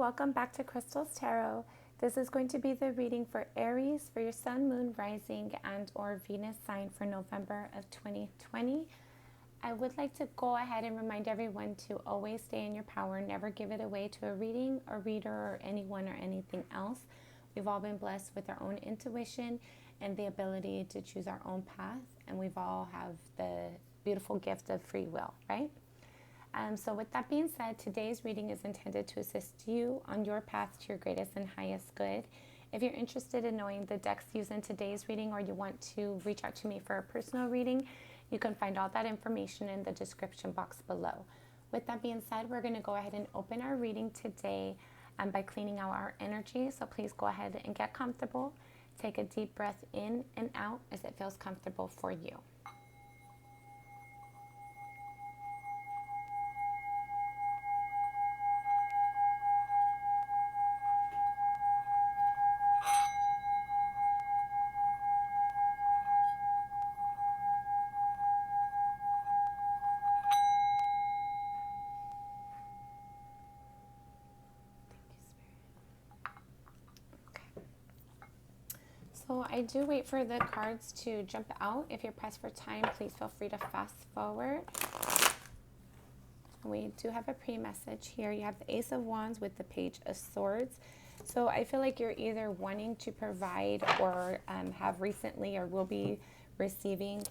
welcome back to Crystal's Tarot. This is going to be the reading for Aries for your Sun, Moon, Rising, and or Venus sign for November of 2020. I would like to go ahead and remind everyone to always stay in your power, never give it away to a reading, a reader, or anyone or anything else. We've all been blessed with our own intuition and the ability to choose our own path, and we've all have the beautiful gift of free will, right? So with that being said, today's reading is intended to assist you on your path to your greatest and highest good. If you're interested in knowing the decks used in today's reading, or you want to reach out to me for a personal reading, you can find all that information in the description box below. With that being said, we're going to go ahead and open our reading today by cleaning out our energy. So please go ahead and get comfortable. Take a deep breath in and out as it feels comfortable for you. So I do wait for the cards to jump out. If you're pressed for time, please feel free to fast forward. We do have a pre-message here. You have the Ace of Wands with the Page of Swords. So I feel like you're either wanting to provide or have recently or will be receiving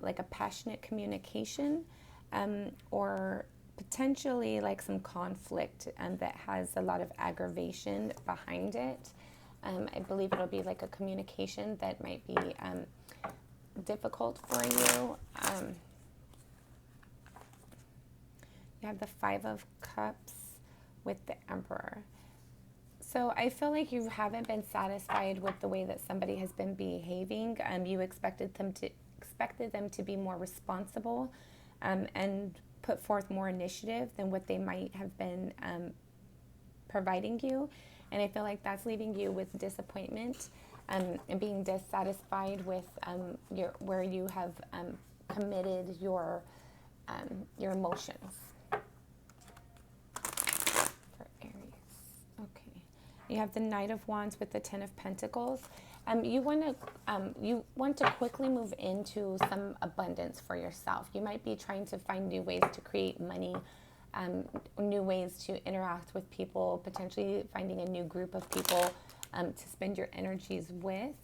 like a passionate communication or potentially like some conflict that has a lot of aggravation behind it. I believe it'll be like a communication that might be difficult for you. You have the Five of Cups with the Emperor. So I feel like you haven't been satisfied with the way that somebody has been behaving. You expected them to be more responsible and put forth more initiative than what they might have been providing you. And I feel like that's leaving you with disappointment and being dissatisfied with where you have committed your emotions. For Aries, okay. You have the Knight of Wands with the Ten of Pentacles. You want to quickly move into some abundance for yourself. You might be trying to find new ways to create money. New ways to interact with people, potentially finding a new group of people to spend your energies with.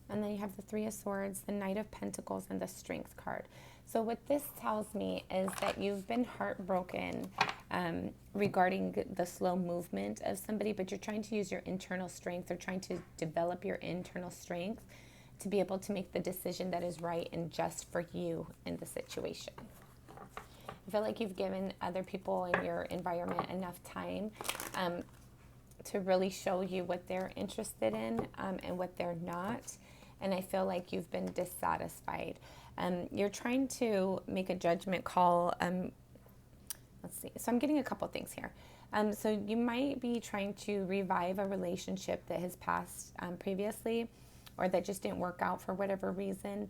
And then you have the Three of Swords, the Knight of Pentacles, and the Strength card. So what this tells me is that you've been heartbroken regarding the slow movement of somebody, but you're trying to use your internal strength or trying to develop your internal strength to be able to make the decision that is right and just for you in the situation. I feel like you've given other people in your environment enough time to really show you what they're interested in and what they're not. And I feel like you've been dissatisfied. You're trying to make a judgment call. Let's see. So I'm getting a couple things here. So you might be trying to revive a relationship that has passed previously or that just didn't work out for whatever reason.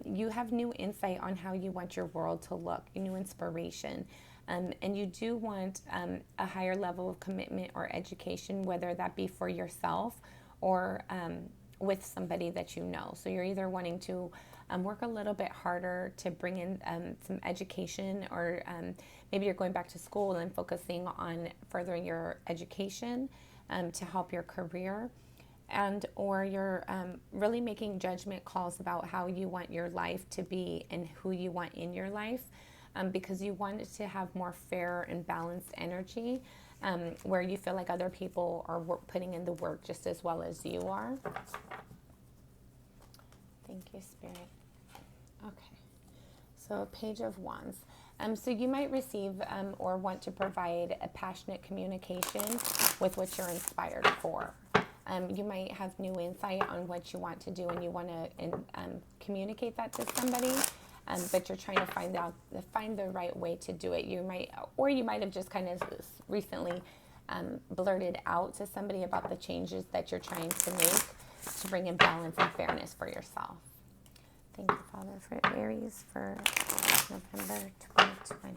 You have new insight on how you want your world to look, new inspiration. And you do want a higher level of commitment or education, whether that be for yourself or with somebody that you know. So you're either wanting to work a little bit harder to bring in some education, or maybe you're going back to school and focusing on furthering your education to help your career. Or you're really making judgment calls about how you want your life to be and who you want in your life, because you want it to have more fair and balanced energy, where you feel like other people are putting in the work just as well as you are. Thank you, Spirit. Okay, so Page of Wands. So you might receive or want to provide a passionate communication with what you're inspired for. You might have new insight on what you want to do, and you want to communicate that to somebody, but you're trying to find the right way to do it. You might have just kind of recently blurted out to somebody about the changes that you're trying to make to bring in balance and fairness for yourself. Thank you, Father, for Aries for November 2020.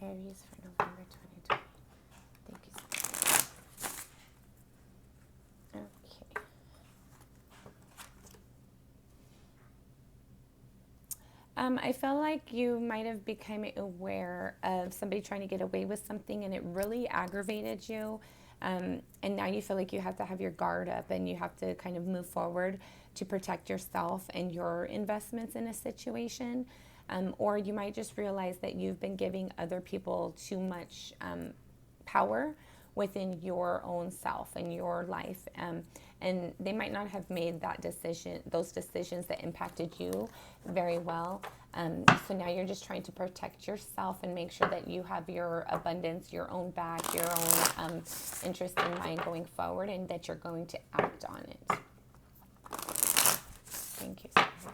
Aries for November 2020. Thank you so much. Okay. I feel like you might have become aware of somebody trying to get away with something and it really aggravated you. And now you feel like you have to have your guard up and you have to kind of move forward to protect yourself and your investments in a situation. Or you might just realize that you've been giving other people too much power within your own self and your life. And they might not have made that decision, those decisions that impacted you very well. So now you're just trying to protect yourself and make sure that you have your abundance, your own back, your own interest in mind going forward, and that you're going to act on it. Thank you so much for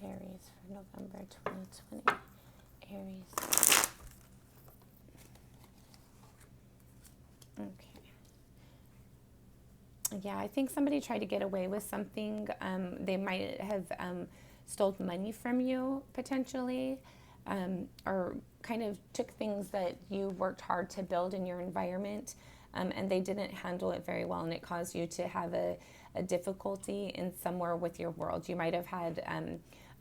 Aries for November 2020. Aries. Okay. Yeah, I think somebody tried to get away with something. They might have stole money from you potentially, or kind of took things that you worked hard to build in your environment, and they didn't handle it very well, and it caused you to have a difficulty in somewhere with your world. You might have had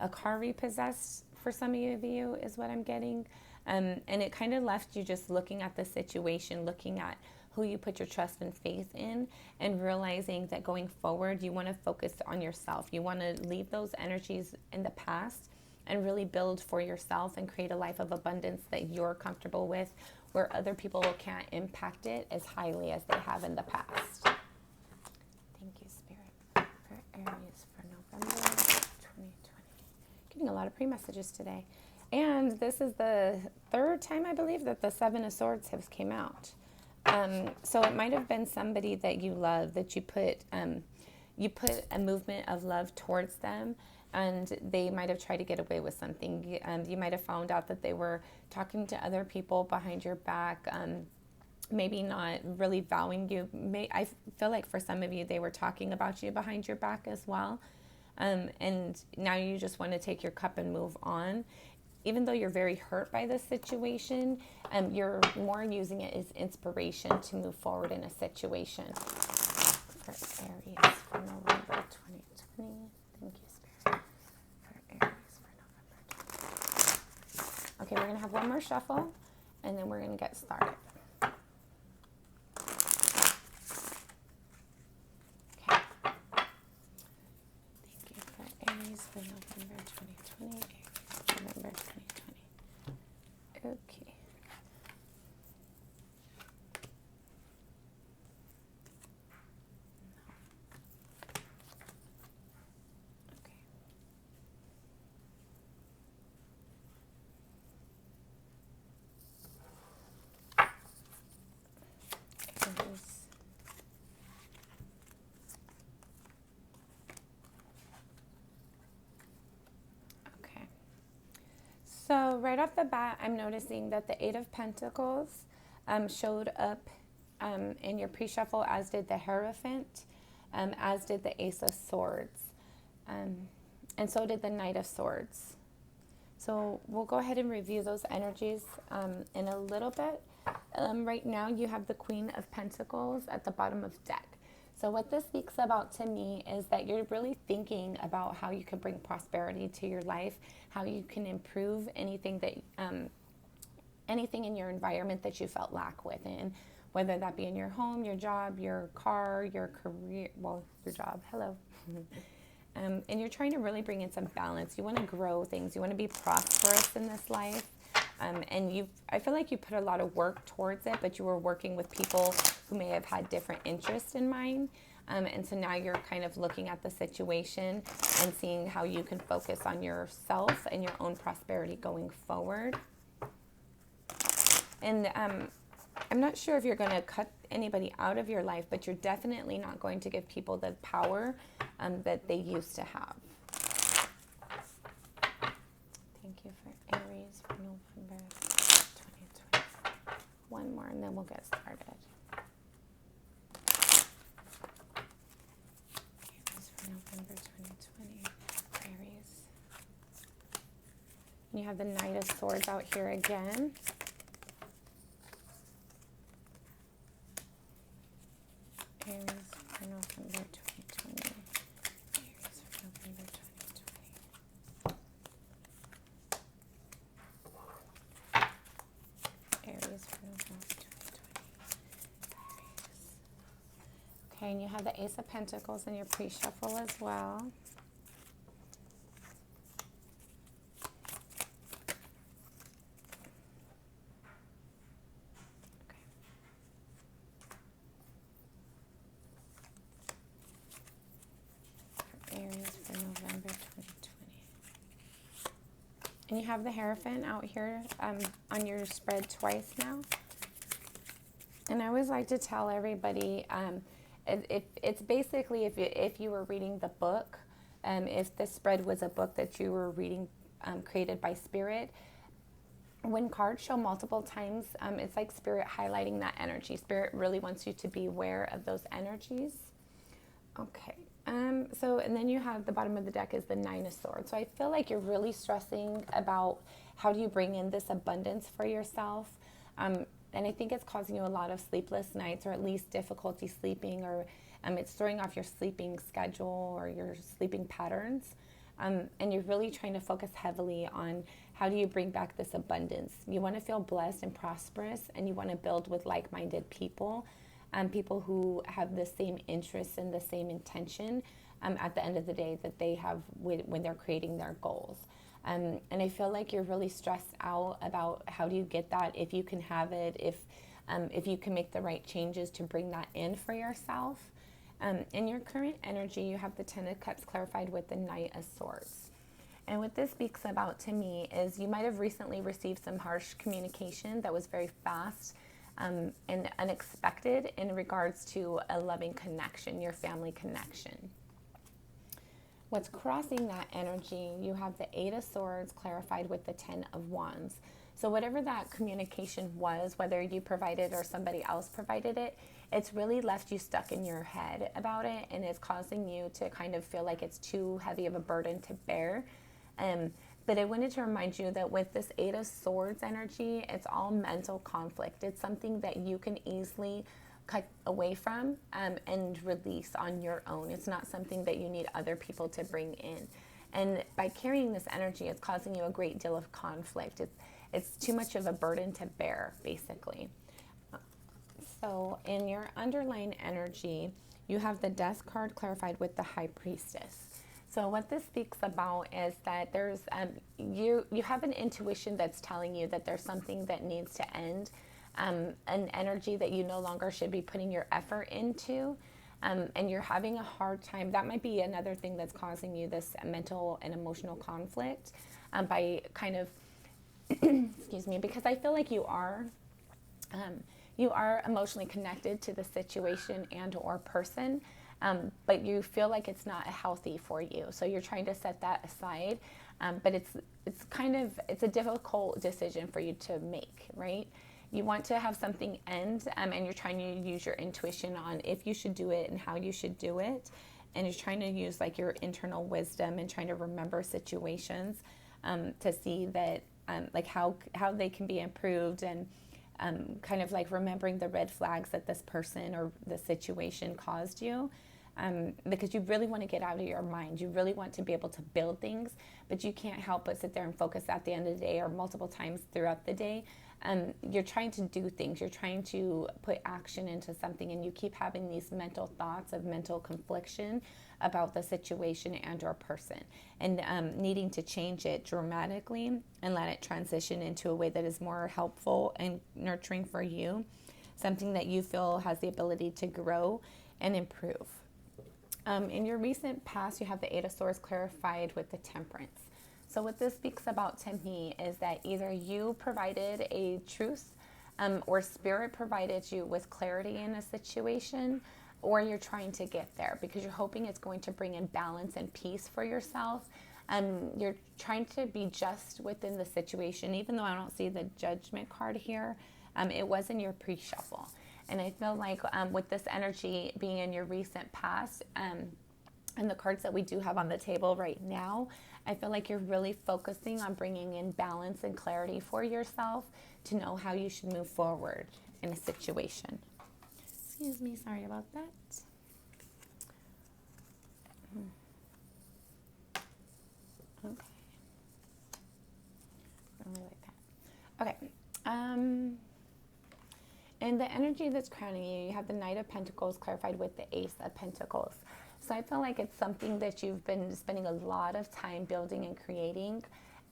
a car repossessed for some of you, is what I'm getting, and it kind of left you just looking at the situation, looking at who you put your trust and faith in, and realizing that going forward, you want to focus on yourself. You want to leave those energies in the past and really build for yourself and create a life of abundance that you're comfortable with, where other people can't impact it as highly as they have in the past. Thank you, Spirit, for Aries for November 2020. Getting a lot of pre-messages today. And this is the third time, I believe, that the Seven of Swords has came out. So it might have been somebody that you love, that you put a movement of love towards them, and they might have tried to get away with something. You might have found out that they were talking to other people behind your back, maybe not really valuing you. I feel like for some of you, they were talking about you behind your back as well. And now you just want to take your cup and move on. Even though you're very hurt by this situation, you're more using it as inspiration to move forward in a situation. For Aries for November 2020. Thank you, Spirit. For Aries for November 2020. Okay, we're going to have one more shuffle, and then we're going to get started. Okay. Thank you for Aries for November 2020. November 2020. Okay. Okay. So right off the bat, I'm noticing that the Eight of Pentacles showed up in your pre-shuffle, as did the Hierophant, as did the Ace of Swords, and so did the Knight of Swords. So we'll go ahead and review those energies in a little bit. Right now, you have the Queen of Pentacles at the bottom of deck. So what this speaks about to me is that you're really thinking about how you can bring prosperity to your life, how you can improve anything that anything in your environment that you felt lack within, whether that be in your home, your job, your car, your career, well, your job, hello. And you're trying to really bring in some balance. You want to grow things. You want to be prosperous in this life. And I feel like you put a lot of work towards it, but you were working with people who may have had different interests in mind. And so now you're kind of looking at the situation and seeing how you can focus on yourself and your own prosperity going forward. And I'm not sure if you're going to cut anybody out of your life, but you're definitely not going to give people the power that they used to have. Thank you for Aries for November 2020. One more and then we'll get started. Aries for November 2020. Aries. And you have the Knight of Swords out here again. Okay, and you have the Ace of Pentacles in your pre-shuffle as well. Aries for November 2020. And you have the Hierophant out here on your spread twice now. And I always like to tell everybody, it's basically if you were reading the book, if the spread was a book that you were reading created by Spirit, when cards show multiple times, it's like Spirit highlighting that energy. Spirit really wants you to be aware of those energies. Okay. So, and then you have the bottom of the deck is the Nine of Swords. So I feel like you're really stressing about how do you bring in this abundance for yourself. And I think it's causing you a lot of sleepless nights, or at least difficulty sleeping, or it's throwing off your sleeping schedule or your sleeping patterns. And you're really trying to focus heavily on how do you bring back this abundance. You want to feel blessed and prosperous, and you want to build with like-minded people. People who have the same interests and the same intention at the end of the day that they have when they're creating their goals. And I feel like you're really stressed out about how do you get that, if you can have it, if you can make the right changes to bring that in for yourself. In your current energy, you have the Ten of Cups clarified with the Knight of Swords. And what this speaks about to me is you might have recently received some harsh communication that was very fast and unexpected in regards to a loving connection, your family connection. What's crossing that energy, you have the Eight of Swords clarified with the Ten of Wands. So whatever that communication was, whether you provided or somebody else provided it, it's really left you stuck in your head about it, and it's causing you to kind of feel like it's too heavy of a burden to bear. But I wanted to remind you that with this Eight of Swords energy, it's all mental conflict. It's something that you can easily cut away from and release on your own. It's not something that you need other people to bring in. And by carrying this energy, it's causing you a great deal of conflict. It's too much of a burden to bear, basically. So in your underlying energy, you have the Death card clarified with the High Priestess. So what this speaks about is that there's you have an intuition that's telling you that there's something that needs to end, an energy that you no longer should be putting your effort into, and you're having a hard time. That might be another thing that's causing you this mental and emotional conflict by kind of, excuse me, because I feel like you are emotionally connected to the situation and or person. But you feel like it's not healthy for you. So you're trying to set that aside. But it's a difficult decision for you to make, right? You want to have something end, and you're trying to use your intuition on if you should do it and how you should do it. And you're trying to use like your internal wisdom and trying to remember situations to see that like how they can be improved, and kind of like remembering the red flags that this person or the situation caused you. Because you really want to get out of your mind. You really want to be able to build things, but you can't help but sit there and focus at the end of the day or multiple times throughout the day. You're trying to do things. You're trying to put action into something, and you keep having these mental thoughts of mental confliction about the situation and or person, and needing to change it dramatically and let it transition into a way that is more helpful and nurturing for you, something that you feel has the ability to grow and improve. In your recent past, you have the Eight of Swords clarified with the Temperance. So what this speaks about to me is that either you provided a truth or Spirit provided you with clarity in a situation, or you're trying to get there because you're hoping it's going to bring in balance and peace for yourself. You're trying to be just within the situation, even though I don't see the Judgment card here. It was in your pre-shuffle. And I feel like with this energy being in your recent past and the cards that we do have on the table right now, I feel like you're really focusing on bringing in balance and clarity for yourself to know how you should move forward in a situation. Excuse me, sorry about that. Okay. I really like that. Okay. And the energy that's crowning you, you have the Knight of Pentacles clarified with the Ace of Pentacles. So I feel like it's something that you've been spending a lot of time building and creating,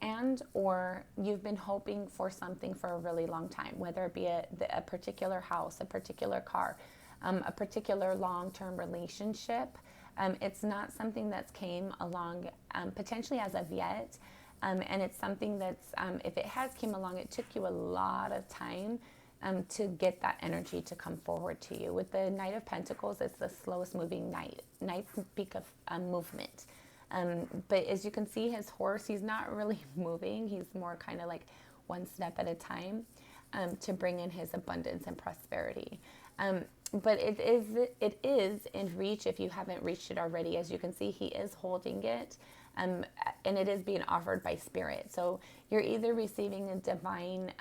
and or you've been hoping for something for a really long time, whether it be a particular house, a particular car, a particular long-term relationship. It's not something that's came along potentially as of yet. And it's something that's, if it has came along, it took you a lot of time to get that energy to come forward to you. With the Knight of Pentacles, it's the slowest moving knight. Knights speak of movement. But as you can see, his horse, he's not really moving. He's more kind of like one step at a time to bring in his abundance and prosperity. But it is in reach if you haven't reached it already. As you can see, he is holding it. And it is being offered by Spirit. So you're either receiving a divine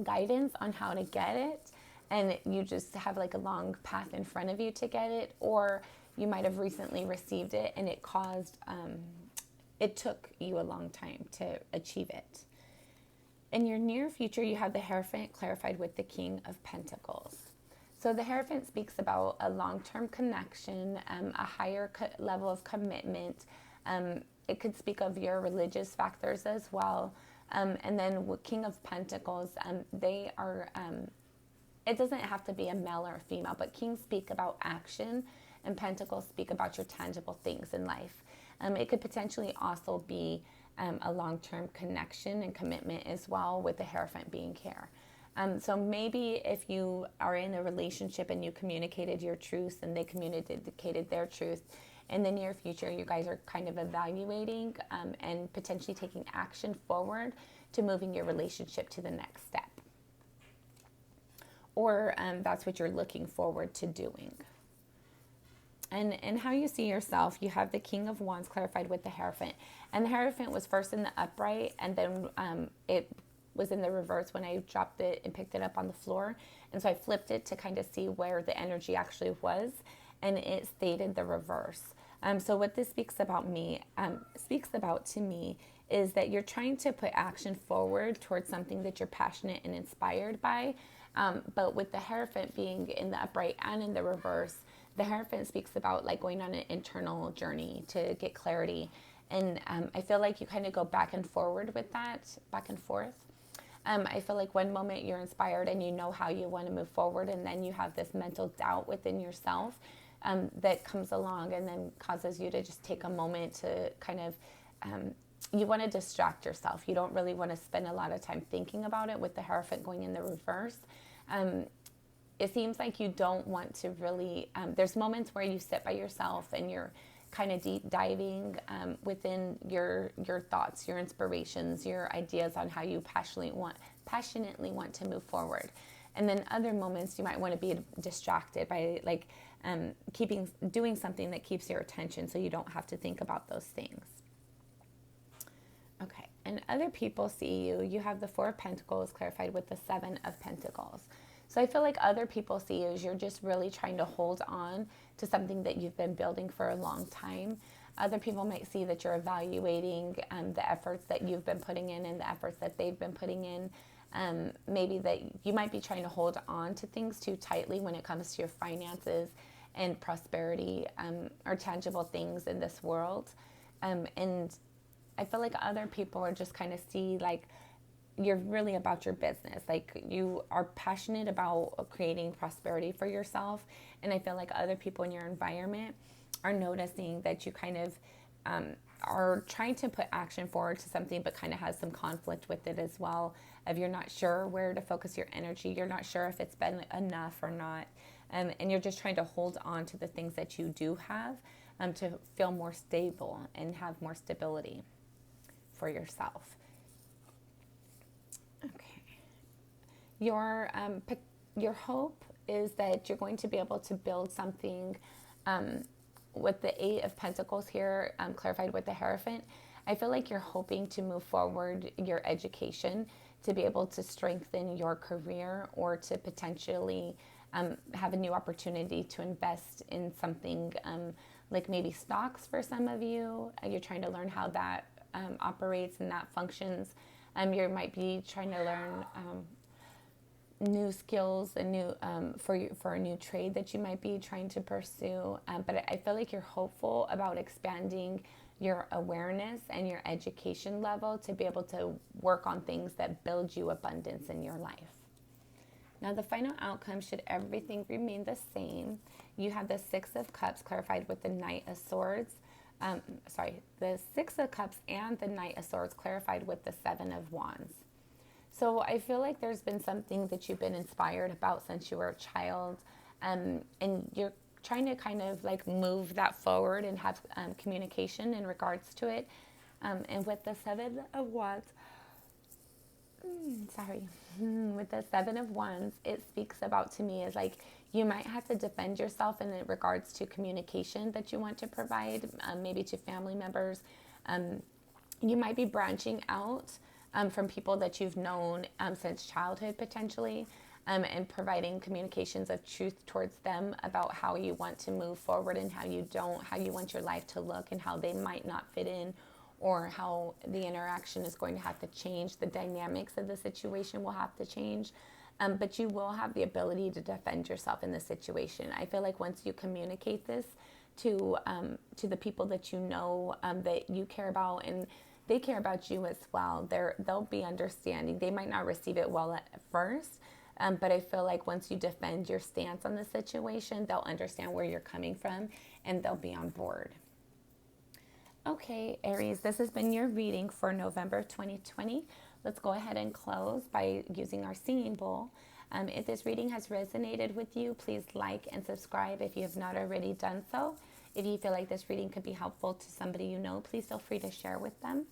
guidance on how to get it, and you just have like a long path in front of you to get it, or you might have recently received it and it caused, it took you a long time to achieve it. In your near future, you have the Hierophant clarified with the King of Pentacles. So the Hierophant speaks about a long-term connection, a higher level of commitment. It could speak of your religious factors as well. And then with King of Pentacles, they are, it doesn't have to be a male or a female, but kings speak about action and pentacles speak about your tangible things in life. It could potentially also be a long-term connection and commitment as well, with the Hierophant being here. So maybe if you are in a relationship and you communicated your truths and they communicated their truth, in the near future, you guys are kind of evaluating and potentially taking action forward to moving your relationship to the next step. Or that's what you're looking forward to doing. And how you see yourself, you have the King of Wands clarified with the Hierophant. And the Hierophant was first in the upright, and then it was in the reverse when I dropped it and picked it up on the floor. And so I flipped it to kind of see where the energy actually was, and it stated the reverse. So what this speaks about to me is that you're trying to put action forward towards something that you're passionate and inspired by. But with the Hierophant being in the upright and in the reverse, the Hierophant speaks about like going on an internal journey to get clarity. And I feel like you kind of go back and forward with that, back and forth. I feel like one moment you're inspired and you know how you want to move forward, and then you have this mental doubt within yourself that comes along and then causes you to just take a moment to kind of, you want to distract yourself. You don't really want to spend a lot of time thinking about it. With the Hierophant going in the reverse, it seems like you don't want to really, there's moments where you sit by yourself and you're kind of deep diving within your thoughts, your inspirations, your ideas on how you passionately want to move forward. And then other moments you might want to be distracted by like doing something that keeps your attention so you don't have to think about those things. Okay, and other people see you. You have the Four of Pentacles clarified with the Seven of Pentacles. So I feel like other people see you as you're just really trying to hold on to something that you've been building for a long time. Other people might see that you're evaluating the efforts that you've been putting in and the efforts that they've been putting in. Maybe that you might be trying to hold on to things too tightly when it comes to your finances and prosperity or tangible things in this world. And I feel like other people are just kind of see like you're really about your business. Like you are passionate about creating prosperity for yourself. And I feel like other people in your environment are noticing that you kind of are trying to put action forward to something, but kind of has some conflict with it as well. If you're not sure where to focus your energy, you're not sure if it's been enough or not. And you're just trying to hold on to the things that you do have to feel more stable and have more stability for yourself. Okay. Your hope is that you're going to be able to build something with the Eight of Pentacles here, clarified with the Hierophant. I feel like you're hoping to move forward your education, to be able to strengthen your career, or to potentially have a new opportunity to invest in something like maybe stocks for some of you. You're trying to learn how that operates and that functions. You might be trying to learn new skills and new for a new trade that you might be trying to pursue. But I feel like you're hopeful about expanding your awareness and your education level to be able to work on things that build you abundance in your life. Now, the final outcome, should everything remain the same, you have the Six of Cups clarified with the Knight of Swords. The Six of Cups and the Knight of Swords clarified with the Seven of Wands. So I feel like there's been something that you've been inspired about since you were a child, and you're trying to kind of like move that forward and have communication in regards to it. And with the Seven of Wands, with the Seven of Wands, it speaks about to me as like you might have to defend yourself in regards to communication that you want to provide, maybe to family members. You might be branching out from people that you've known since childhood potentially, and providing communications of truth towards them about how you want to move forward and how you want your life to look and how they might not fit in, or how the interaction is going to have to change. The dynamics of the situation will have to change. But you will have the ability to defend yourself in this situation. I feel like once you communicate this to the people that you know, that you care about, and they care about you as well, they'll be understanding. They might not receive it well at first, but I feel like once you defend your stance on the situation, they'll understand where you're coming from and they'll be on board. Okay, Aries, this has been your reading for November 2020. Let's go ahead and close by using our singing bowl. If this reading has resonated with you, please like and subscribe if you have not already done so. If you feel like this reading could be helpful to somebody you know, please feel free to share with them.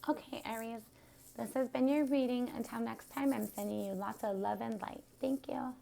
Okay, Aries, this has been your reading. Until next time, I'm sending you lots of love and light. Thank you.